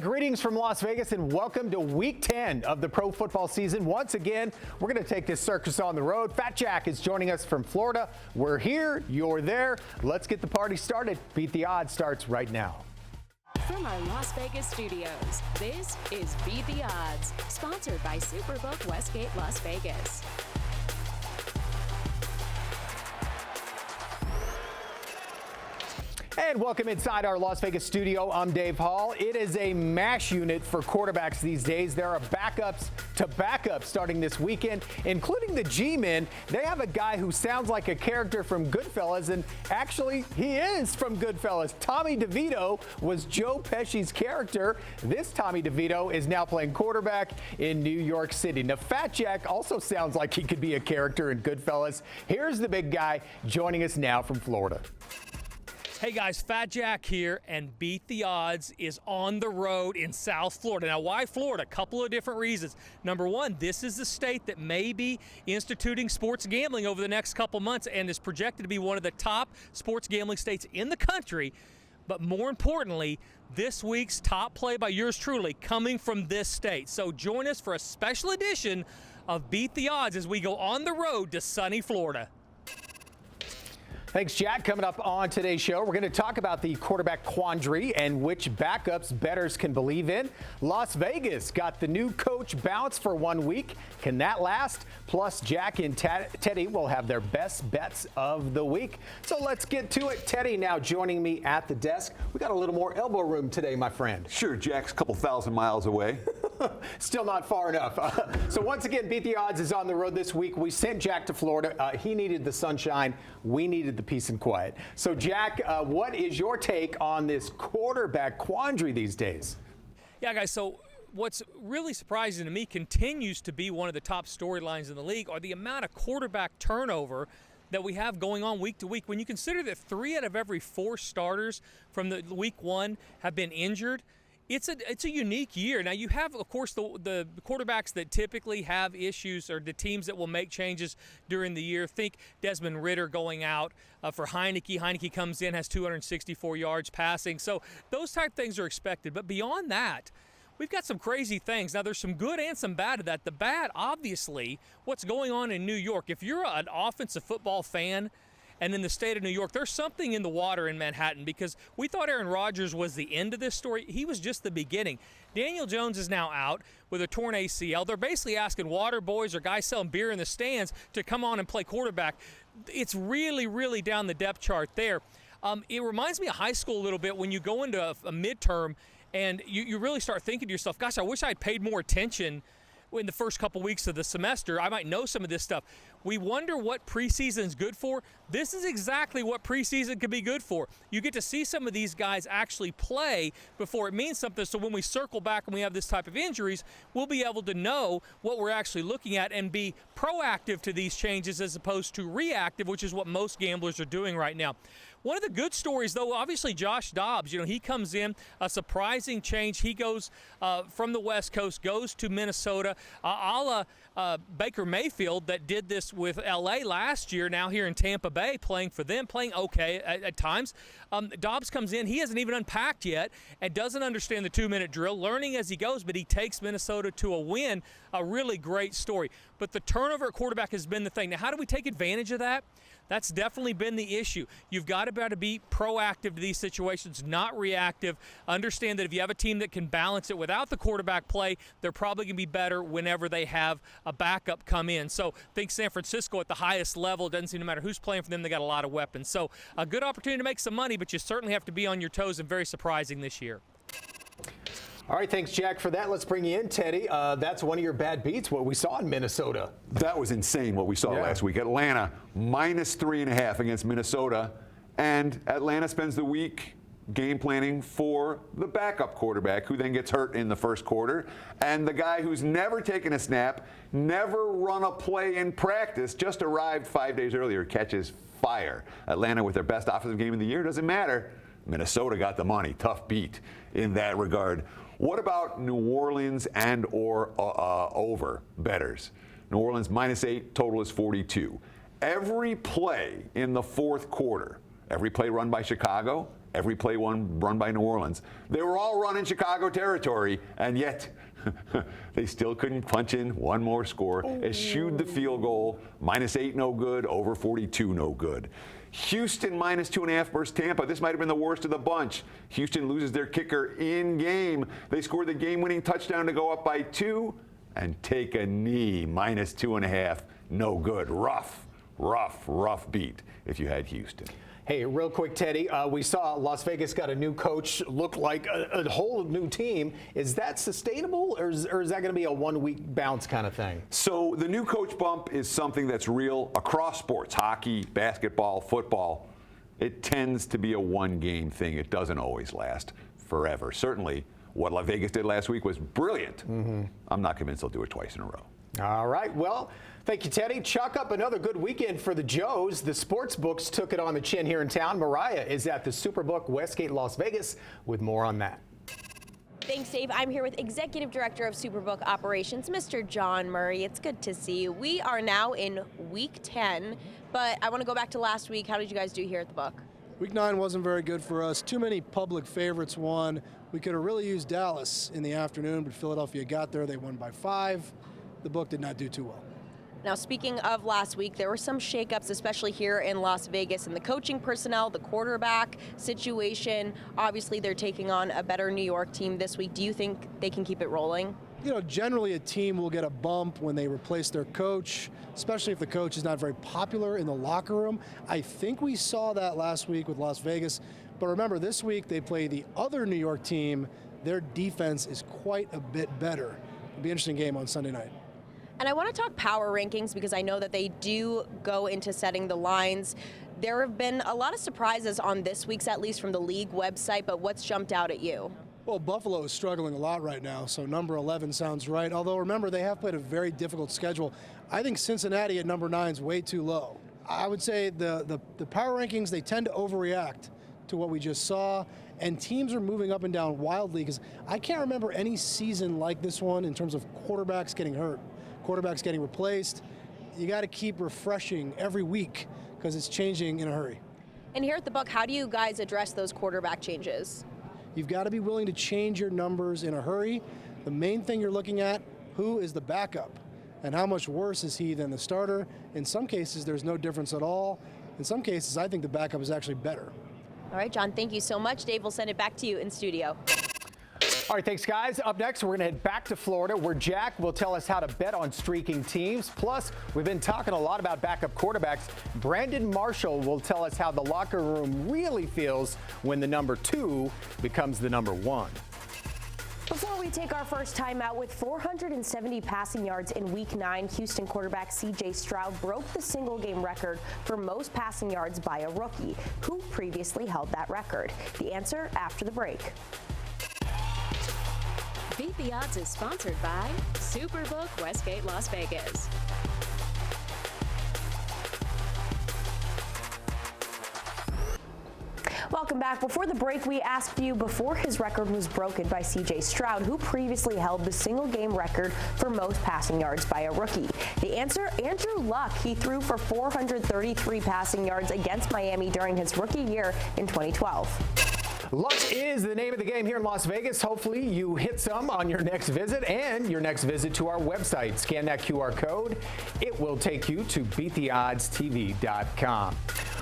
Greetings from Las Vegas and welcome to week 10 of the pro football season. Once again, we're going to take this circus on the road. Fat Jack is joining us from Florida. We're here, you're there. Let's get the party started. Beat the Odds starts right now. From our Las Vegas studios, this is Beat the Odds, sponsored by Superbook Westgate Las Vegas. And welcome inside our Las Vegas studio. I'm Dave Hall. It is a mash unit for quarterbacks these days. There are backups to backups starting this weekend, including the G-Men. They have a guy who sounds like a character from Goodfellas, and actually he is from Goodfellas. Tommy DeVito was Joe Pesci's character. This Tommy DeVito is now playing quarterback in New York City. Now, Fat Jack also sounds like he could be a character in Goodfellas. Here's the big guy joining us now from Florida. Hey guys, Fat Jack here, and Beat the Odds is on the road in South Florida. Now, why Florida? A couple of different reasons. Number one, this is the state that may be instituting sports gambling over the next couple months and is projected to be one of the top sports gambling states in the country. But more importantly, this week's top play by yours truly coming from this state. So join us for a special edition of Beat the Odds as we go on the road to sunny Florida. Thanks, Jack. Coming up on today's show, we're going to talk about the quarterback quandary and which backups bettors can believe in. Las Vegas got the new coach bounce for 1 week. Can that last? Plus, Jack and Teddy will have their best bets of the week. So let's get to it. Teddy now joining me at the desk. We got a little more elbow room today, my friend. Sure, Jack's a couple thousand miles away. Still not far enough. So once again, Beat the Odds is on the road this week. We sent Jack to Florida. He needed the sunshine. We needed the peace and quiet. So, Jack, what is your take on this quarterback quandary these days? Yeah, guys, so what's really surprising to me continues to be one of the top storylines in the league are the amount of quarterback turnover that we have going on week to week. When you consider that 3 out of every 4 starters from the week 1 have been injured, it's a unique year. Now, you have, of course, the quarterbacks that typically have issues or the teams that will make changes during the year. Think Desmond Ridder going out for Heineke. Heineke comes in, has 264 yards passing. So those type of things are expected. But beyond that, we've got some crazy things. Now, there's some good and some bad to that. The bad, obviously, what's going on in New York. If you're an offensive football fan, and in the state of New York, there's something in the water in Manhattan because we thought Aaron Rodgers was the end of this story. He was just the beginning. Daniel Jones is now out with a torn ACL. They're basically asking water boys or guys selling beer in the stands to come on and play quarterback. It's really, really down the depth chart there. It reminds me of high school a little bit when you go into a midterm and you really start thinking to yourself, gosh, I wish I'd paid more attention in the first couple weeks of the semester. I might know some of this stuff. We wonder what preseason is good for. This is exactly what preseason could be good for. You get to see some of these guys actually play before it means something. So when we circle back and we have this type of injuries, we'll be able to know what we're actually looking at and be proactive to these changes as opposed to reactive, which is what most gamblers are doing right now. One of the good stories, though, obviously Josh Dobbs, he comes in, a surprising change. He goes from the West Coast, goes to Minnesota, a la Baker Mayfield that did this with L.A. last year, now here in Tampa Bay, playing for them, playing okay at times. Dobbs comes in, he hasn't even unpacked yet and doesn't understand the 2-minute drill, learning as he goes, but he takes Minnesota to a win, a really great story. But the turnover at quarterback has been the thing. Now, how do we take advantage of that? That's definitely been the issue. You've got to be able to be proactive to these situations, not reactive. Understand that if you have a team that can balance it without the quarterback play, they're probably going to be better whenever they have a backup come in. So think San Francisco at the highest level. It doesn't seem no matter who's playing for them, they got a lot of weapons. So a good opportunity to make some money, but you certainly have to be on your toes and very surprising this year. All right, thanks, Jack, for that. Let's bring you in, Teddy. That's one of your bad beats, what we saw in Minnesota. That was insane what we saw last week. Atlanta, -3.5 against Minnesota. And Atlanta spends the week game planning for the backup quarterback, who then gets hurt in the first quarter. And the guy who's never taken a snap, never run a play in practice, just arrived 5 days earlier, catches fire. Atlanta with their best offensive game of the year, doesn't matter. Minnesota got the money. Tough beat in that regard. What about New Orleans and or over bettors? New Orleans -8, total is 42. Every play in the fourth quarter, every play run by Chicago, every play run by New Orleans. They were all run in Chicago territory, and yet they still couldn't punch in one more score. Eschewed the field goal, -8 no good, over 42 no good. Houston -2.5 versus Tampa. This might have been the worst of the bunch. Houston loses their kicker in game. They scored the game-winning touchdown to go up by 2 and take a knee, -2.5. No good. Rough beat if you had Houston. Hey, real quick, Teddy, we saw Las Vegas got a new coach, look like a whole new team. Is that sustainable, or is that going to be a one-week bounce kind of thing? So the new coach bump is something that's real across sports, hockey, basketball, football. It tends to be a one-game thing. It doesn't always last forever. Certainly, what Las Vegas did last week was brilliant. I'm not convinced they'll do it twice in a row. All right, well, thank you, Teddy. Chalk up another good weekend for the Joes. The sports books took it on the chin here in town. Mariah is at the Superbook Westgate, Las Vegas, with more on that. Thanks, Dave. I'm here with Executive Director of Superbook Operations, Mr. John Murray. It's good to see you. We are now in Week 10, but I want to go back to last week. How did you guys do here at the book? Week 9 wasn't very good for us. Too many public favorites won. We could have really used Dallas in the afternoon, but Philadelphia got there. They won by 5. The book did not do too well. Now, speaking of last week, there were some shakeups, especially here in Las Vegas, in the coaching personnel, the quarterback situation. Obviously, they're taking on a better New York team this week. Do you think they can keep it rolling? You know, generally a team will get a bump when they replace their coach, especially if the coach is not very popular in the locker room. I think we saw that last week with Las Vegas. But remember, this week they play the other New York team. Their defense is quite a bit better. It'll be an interesting game on Sunday night. And I want to talk power rankings because I know that they do go into setting the lines. There have been a lot of surprises on this week's, at least from the league website, but what's jumped out at you? Well, Buffalo is struggling a lot right now, so number 11 sounds right. Although, remember, they have played a very difficult schedule. I think Cincinnati at number 9 is way too low. I would say the power rankings, they tend to overreact to what we just saw, and teams are moving up and down wildly because I can't remember any season like this one in terms of quarterbacks getting hurt, quarterbacks getting replaced. You got to keep refreshing every week because it's changing in a hurry. And here at the book, how do you guys address those quarterback changes? You've got to be willing to change your numbers in a hurry. The main thing you're looking at, who is the backup and how much worse is he than the starter? In some cases, there's no difference at all. In some cases, I think the backup is actually better. All right, John, thank you so much. Dave, we'll send it back to you in studio. All right, thanks, guys. Up next, we're going to head back to Florida, where Jack will tell us how to bet on streaking teams. Plus, we've been talking a lot about backup quarterbacks. Brandon Marshall will tell us how the locker room really feels when the number 2 becomes the number 1. Before we take our first time out, with 470 passing yards in Week 9, Houston quarterback C.J. Stroud broke the single-game record for most passing yards by a rookie. Who previously held that record? The answer after the break. Beat the Odds is sponsored by Superbook Westgate, Las Vegas. Welcome back. Before the break, we asked you, before his record was broken by C.J. Stroud, who previously held the single-game record for most passing yards by a rookie. The answer, Andrew Luck. He threw for 433 passing yards against Miami during his rookie year in 2012. Luck is the name of the game here in Las Vegas. Hopefully you hit some on your next visit and your next visit to our website. Scan that QR code. It will take you to beattheoddstv.com.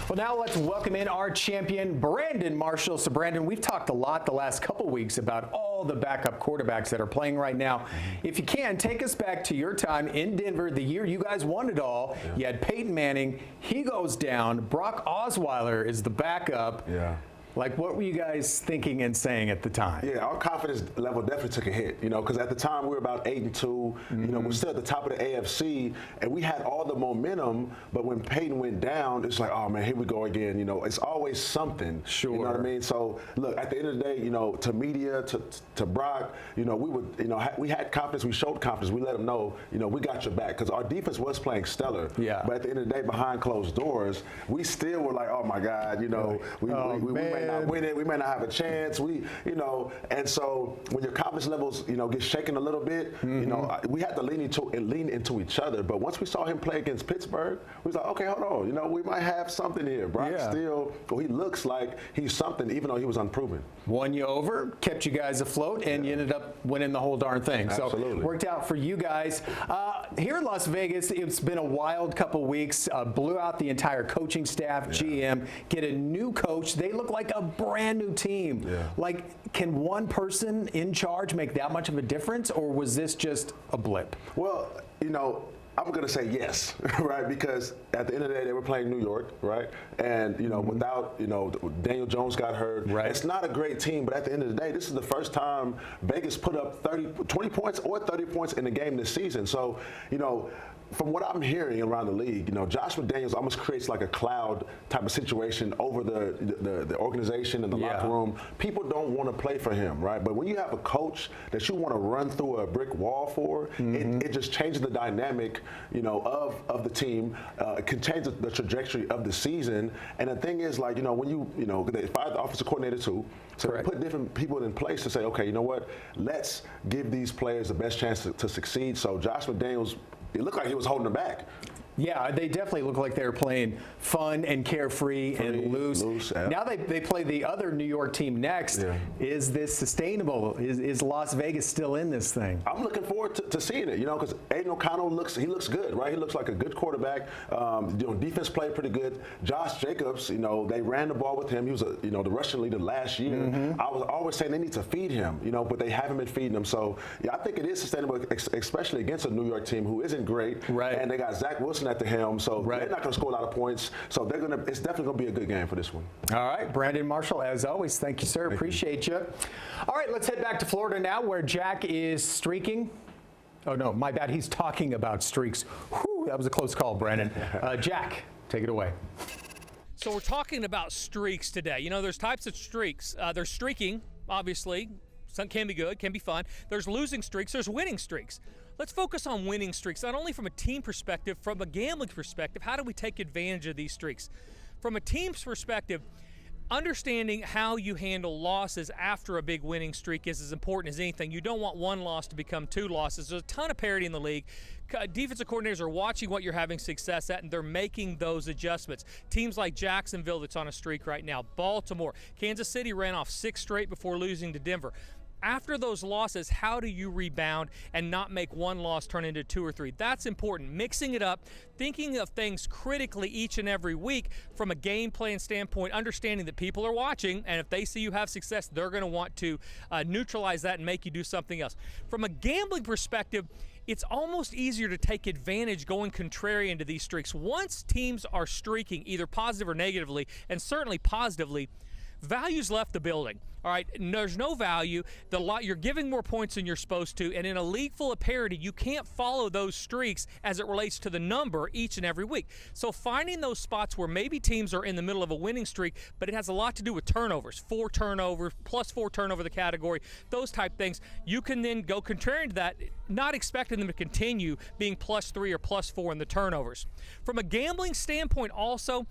Well, now let's welcome in our champion, Brandon Marshall. So, Brandon, we've talked a lot the last couple weeks about all the backup quarterbacks that are playing right now. If you can, take us back to your time in Denver, the year you guys won it all. Yeah. You had Peyton Manning. He goes down. Brock Osweiler is the backup. Yeah. Like, what were you guys thinking and saying at the time? Yeah, our confidence level definitely took a hit, because at the time we were about 8-2. We're still at the top of the AFC, and we had all the momentum, but when Peyton went down, it's like, oh, man, here we go again. It's always something. Sure. You know what I mean? So, look, at the end of the day, to media, to Brock, we would, we had confidence, we showed confidence, we let them know, we got your back, because our defense was playing stellar. Yeah. But at the end of the day, behind closed doors, we still were like, oh, my God, we made might not win it. We may not have a chance. And so when your confidence levels, get shaken a little bit, we had to lean into each other. But once we saw him play against Pittsburgh, we was like, okay, hold on. We might have something here. Brock Steele, he looks like he's something, even though he was unproven. Won you over, kept you guys afloat, and you ended up winning the whole darn thing. Absolutely. So worked out for you guys. Here in Las Vegas, it's been a wild couple weeks. Blew out the entire coaching staff, GM, get a new coach. They look like a brand new team. Yeah. Like, can one person in charge make that much of a difference, or was this just a blip? Well, I'm going to say yes, right? Because at the end of the day, they were playing New York, right? And, without, Daniel Jones got hurt. Right. It's not a great team, but at the end of the day, this is the first time Vegas put up 20 points or 30 points in a game this season. So, from what I'm hearing around the league, Josh McDaniels almost creates like a cloud type of situation over the organization and the locker room. People don't want to play for him, right? But when you have a coach that you want to run through a brick wall for, it just changes the dynamic, of the team. It can change the trajectory of the season. And the thing is, like, when they fired the offensive coordinator too, so they put different people in place to say, okay, you know what? Let's give these players the best chance to succeed. So Josh McDaniels, it looked like he was holding them back. Yeah, they definitely look like they were playing fun and carefree and loose. Now they play the other New York team next. Yeah. Is this sustainable? Is Las Vegas still in this thing? I'm looking forward to seeing it, because Aiden O'Connell looks good, right? He looks like a good quarterback. Defense played pretty good. Josh Jacobs, they ran the ball with him. He was the rushing leader last year. I was always saying they need to feed him, but they haven't been feeding him. So, I think it is sustainable, especially against a New York team who isn't great. Right. And they got Zach Wilson at the helm, so they're not going to score a lot of points. So it's definitely going to be a good game for this one. All right, Brandon Marshall, as always, thank you, sir. Appreciate you. All right, let's head back to Florida now, where Jack is streaking. Oh no, my bad. He's talking about streaks. Whew, that was a close call, Brandon. Jack, take it away. So we're talking about streaks today. There's types of streaks. There's streaking, obviously. Some can be good, can be fun. There's losing streaks. There's winning streaks. Let's focus on winning streaks, not only from a team perspective, from a gambling perspective. How do we take advantage of these streaks? From a team's perspective, understanding how you handle losses after a big winning streak is as important as anything. You don't want one loss to become two losses. There's a ton of parity in the league. Defensive coordinators are watching what you're having success at, and they're making those adjustments. Teams like Jacksonville that's on a streak right now, Baltimore, Kansas City ran off 6 straight before losing to Denver. After those losses, how do you rebound and not make one loss turn into 2 or 3? That's important. Mixing it up, thinking of things critically each and every week from a game plan standpoint, understanding that people are watching, and if they see you have success, they're going to want to neutralize that and make you do something else. From a gambling perspective, it's almost easier to take advantage going contrarian to these streaks. Once teams are streaking, either positive or negatively, and certainly positively, value's left the building. All right, there's no value. You're giving more points than you're supposed to, and in a league full of parity, you can't follow those streaks as it relates to the number each and every week. So finding those spots where maybe teams are in the middle of a winning streak, but it has a lot to do with turnovers, 4 turnovers, plus 4 turnover the category, those type things. You can then go contrarian to that, not expecting them to continue being plus 3 or plus 4 in the turnovers. From a gambling standpoint also,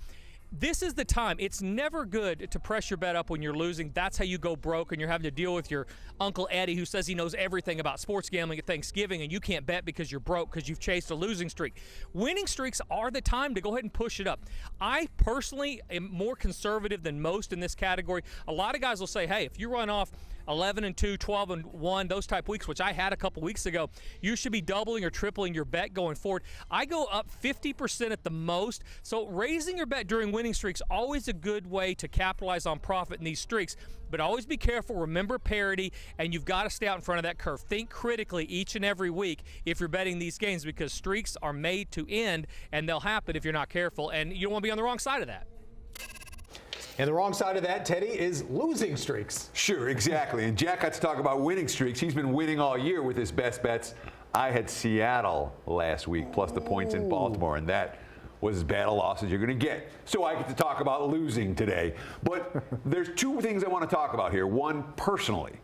this is the time. It's never good to press your bet up when you're losing. That's how you go broke, and you're having to deal with your Uncle Eddie who says he knows everything about sports gambling at Thanksgiving, and you can't bet because you're broke because you've chased a losing streak. Winning streaks are the time to go ahead and push it up. I personally am more conservative than most in this category. A lot of guys will say, hey, if you run off 11-2, 12-1, those type weeks, which I had a couple weeks ago, you should be doubling or tripling your bet going forward. I go up 50% at the most, so raising your bet during winning streaks always a good way to capitalize on profit in these streaks, but always be careful. Remember parity, and you've got to stay out in front of that curve. Think critically each and every week if you're betting these games, because streaks are made to end, and they'll happen if you're not careful, and you don't want to be on the wrong side of that. And the wrong side of that, Teddy, is losing streaks. Sure, exactly. And Jack got to talk about winning streaks. He's been winning all year with his best bets. I had Seattle last week, plus the points in Baltimore, and that was as bad a loss as you're going to get. So I get to talk about losing today. But there's 2 things I want to talk about here. One, personally.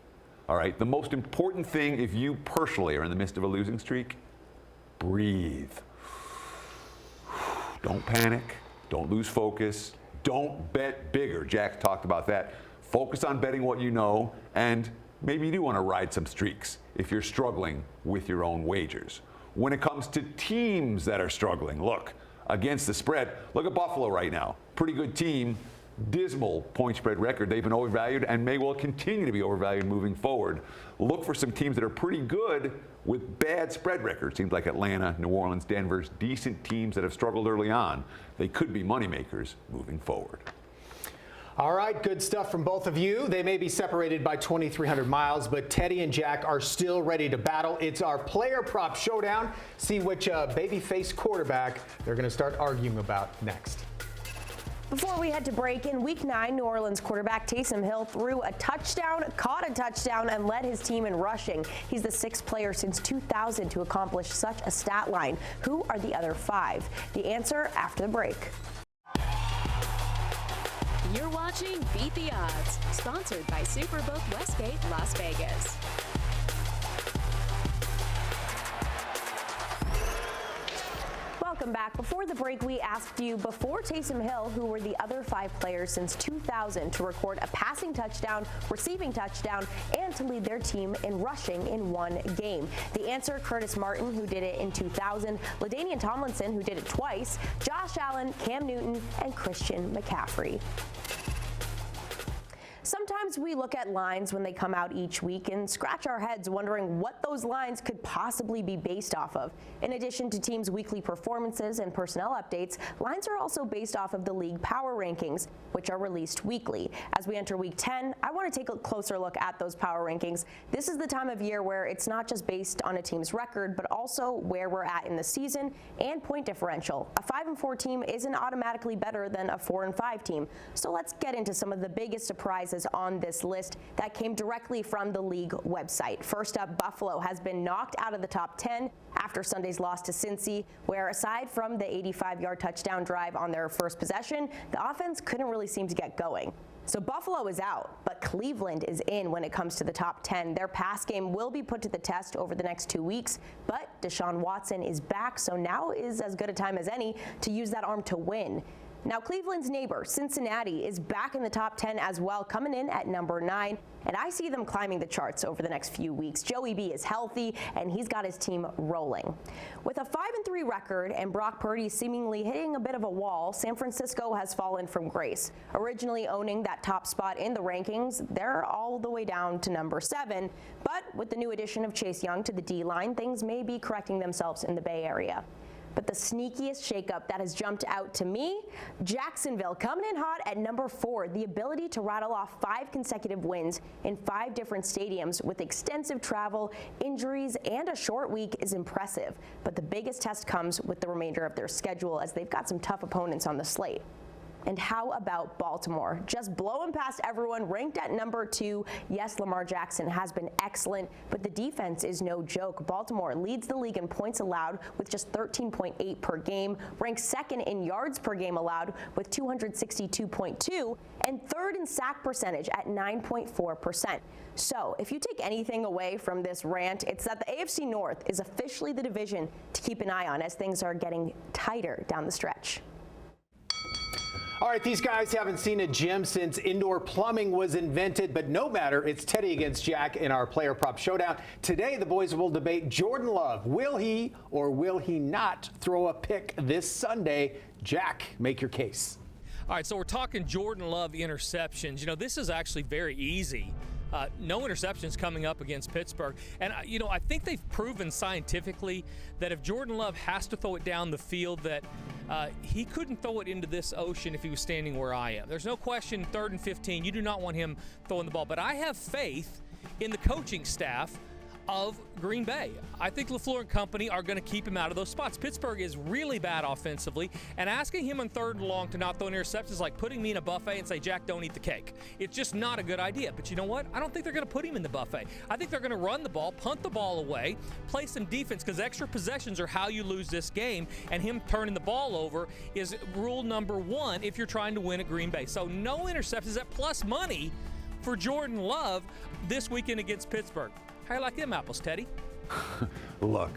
All right, the most important thing, if you personally are in the midst of a losing streak, breathe. Don't panic. Don't lose focus. don't bet bigger. Jack talked about that. Focus on betting what you know, and maybe you do want to ride some streaks if you're struggling with your own wagers. When it comes to teams that are struggling, look, against the spread, look at Buffalo right now. Pretty good team, dismal point spread record. They've been overvalued and may well continue to be overvalued moving forward. Look for some teams that are pretty good with bad spread records. Seems like Atlanta, New Orleans, Denver's decent teams that have struggled early on. They could be moneymakers moving forward. All right, good stuff from both of you. They may be separated by 2,300 miles, but Teddy and Jack are still ready to battle. It's our player prop showdown. See which baby-faced quarterback they're going to start arguing about next. Before we head to break, in Week 9, New Orleans quarterback Taysom Hill threw a touchdown, caught a touchdown, and led his team in rushing. He's the 6th player since 2000 to accomplish such a stat line. Who are the other 5? The answer after the break. You're watching Beat the Odds, sponsored by Superbook Westgate, Las Vegas. Welcome back. Before the break, we asked you, before Taysom Hill, who were the other 5 players since 2000 to record a passing touchdown, receiving touchdown, and to lead their team in rushing in one game. The answer, Curtis Martin, who did it in 2000, LaDainian Tomlinson, who did it twice, Josh Allen, Cam Newton, and Christian McCaffrey. Sometimes we look at lines when they come out each week and scratch our heads wondering what those lines could possibly be based off of. In addition to teams' weekly performances and personnel updates, lines are also based off of the league power rankings, which are released weekly. As we enter Week 10, I want to take a closer look at those power rankings. This is the time of year where it's not just based on a team's record, but also where we're at in the season and point differential. A 5-4 team isn't automatically better than a 4-5 team. So let's get into some of the biggest surprises on this list that came directly from the league website. First up, Buffalo has been knocked out of the top 10 after Sunday's loss to Cincy, where aside from the 85-yard touchdown drive on their first possession, the offense couldn't really seem to get going. So Buffalo is out, but Cleveland is in when it comes to the top 10. Their pass game will be put to the test over the next 2 weeks, but Deshaun Watson is back, so now is as good a time as any to use that arm to win. Now, Cleveland's neighbor, Cincinnati, is back in the top 10 as well, coming in at number 9, and I see them climbing the charts over the next few weeks. Joey B is healthy, and he's got his team rolling. With a 5-3 record and Brock Purdy seemingly hitting a bit of a wall, San Francisco has fallen from grace. Originally owning that top spot in the rankings, they're all the way down to number 7, but with the new addition of Chase Young to the D-line, things may be correcting themselves in the Bay Area. But the sneakiest shakeup that has jumped out to me, Jacksonville coming in hot at number 4. The ability to rattle off 5 consecutive wins in 5 different stadiums with extensive travel, injuries, and a short week is impressive. But the biggest test comes with the remainder of their schedule, as they've got some tough opponents on the slate. And how about Baltimore? Just blowing past everyone, ranked at number 2. Yes, Lamar Jackson has been excellent, but the defense is no joke. Baltimore leads the league in points allowed with just 13.8 per game, ranks 2nd in yards per game allowed with 262.2, and 3rd in sack percentage at 9.4%. So if you take anything away from this rant, it's that the AFC North is officially the division to keep an eye on as things are getting tighter down the stretch. All right, these guys haven't seen a gym since indoor plumbing was invented, but no matter, it's Teddy against Jack in our player prop showdown. Today, the boys will debate Jordan Love. Will he or will he not throw a pick this Sunday? Jack, make your case. All right, so we're talking Jordan Love interceptions. You know, this is actually very easy. No interceptions coming up against Pittsburgh. And, I think they've proven scientifically that if Jordan Love has to throw it down the field, that he couldn't throw it into this ocean if he was standing where I am. There's no question, 3rd and 15, you do not want him throwing the ball. But I have faith in the coaching staff of Green Bay. I think LaFleur and company are going to keep him out of those spots. Pittsburgh is really bad offensively, and asking him on 3rd and long to not throw an interception is like putting me in a buffet and say, Jack, don't eat the cake. It's just not a good idea. But you know what? I don't think they're going to put him in the buffet. I think they're going to run the ball, punt the ball away, play some defense, because extra possessions are how you lose this game, and him turning the ball over is rule number 1 if you're trying to win at Green Bay. So no interceptions at plus money for Jordan Love this weekend against Pittsburgh. How you like them apples, Teddy? Look,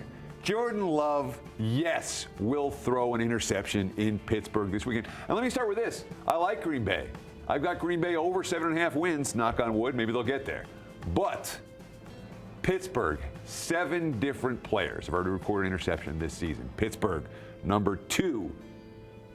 Jordan Love, yes, will throw an interception in Pittsburgh this weekend. And let me start with this. I like Green Bay. I've got Green Bay over 7.5 wins, knock on wood, maybe they'll get there. But Pittsburgh, 7 different players have already recorded an interception this season. Pittsburgh, number 2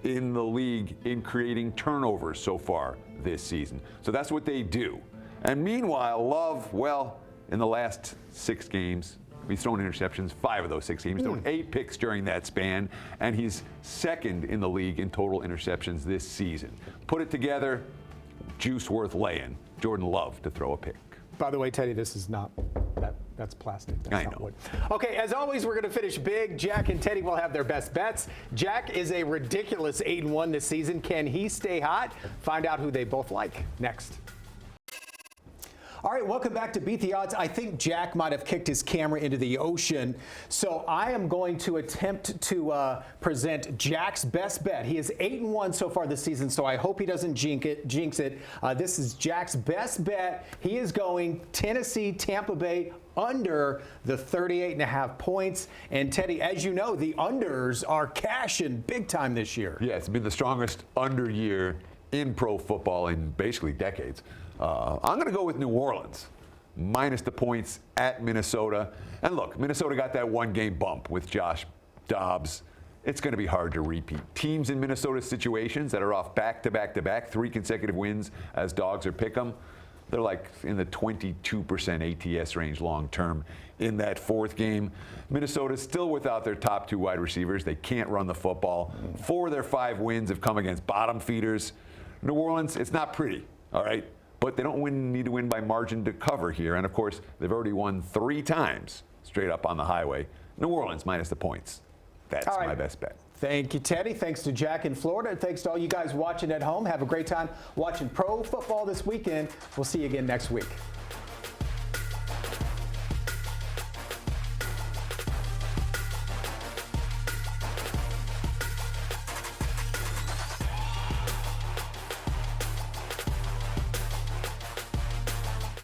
in the league in creating turnovers so far this season. So that's what they do. And meanwhile, Love, well, in the last 6 games, he's thrown interceptions, 5 of those 6 games. He's thrown 8 picks during that span, and he's 2nd in the league in total interceptions this season. Put it together, juice worth laying. Jordan Love to throw a pick. By the way, Teddy, this is not that's plastic. That's I not know. wood. Okay, as always, we're going to finish big. Jack and Teddy will have their best bets. Jack is a ridiculous 8-1 this season. Can he stay hot? Find out who they both like next. All right, welcome back to Beat the Odds. I think Jack might have kicked his camera into the ocean, so I am going to attempt to present Jack's best bet. He is 8-1 so far this season, so I hope he doesn't jinx it. This is Jack's best bet. He is going Tennessee, Tampa Bay under the 38.5 points. And Teddy, as you know, the unders are cashing big time this year. Yeah, it's been the strongest under year in pro football in basically decades. I'm going to go with New Orleans, minus the points at Minnesota. And look, Minnesota got that 1-game bump with Josh Dobbs. It's going to be hard to repeat. Teams in Minnesota situations that are off back-to-back-to-back, 3 consecutive wins as dogs or pick 'em, they're like in the 22% ATS range long term in that 4th game. Minnesota's still without their top 2 wide receivers. They can't run the football. 4 of their 5 wins have come against bottom feeders. New Orleans, it's not pretty, all right? But they don't need to win by margin to cover here. And, of course, they've already won 3 times straight up on the highway. New Orleans minus the points. That's my best bet. Thank you, Teddy. Thanks to Jack in Florida. And thanks to all you guys watching at home. Have a great time watching pro football this weekend. We'll see you again next week.